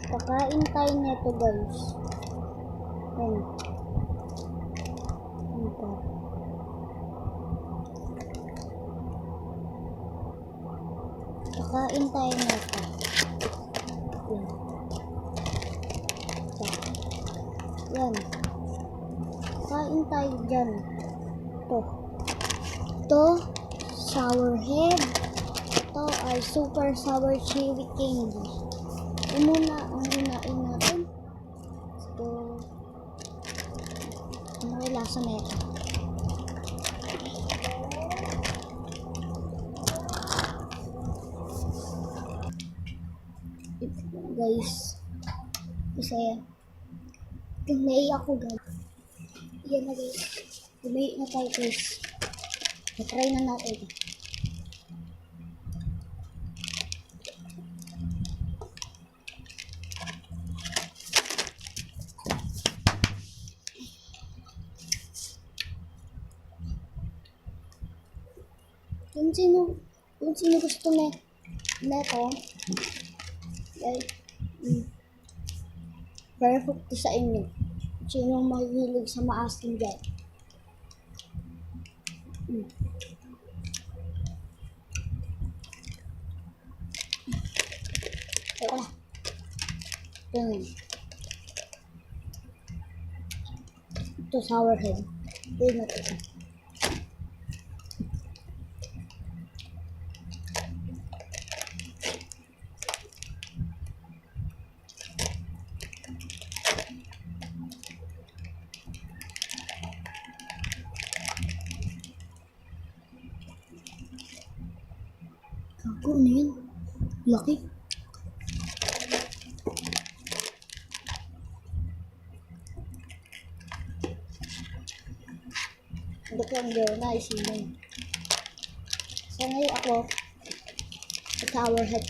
Kakain tayo nito guys. Ayan. Ito. Kakain tayo nito. Ayan. Ito. Ayan. Kakain tayo dyan. Ito. Ito. Sour head. Ito ay super sour chili candy. Ang unain natin. Ito. Ano yung lasa na ito? Guys. Kasi naiyak ako guys. Yan na guys. Tumayi na tayo guys. Try na natin. Kung sino gusto neto, like, perfect to sa inyo. Sino mahilig sa maasim dyan. Ito na. Ito sour head. Ito na ito. Ako, ano yun? Laki. Hindi ko ang gawin na isinan. So ngayon ako, sa sour head.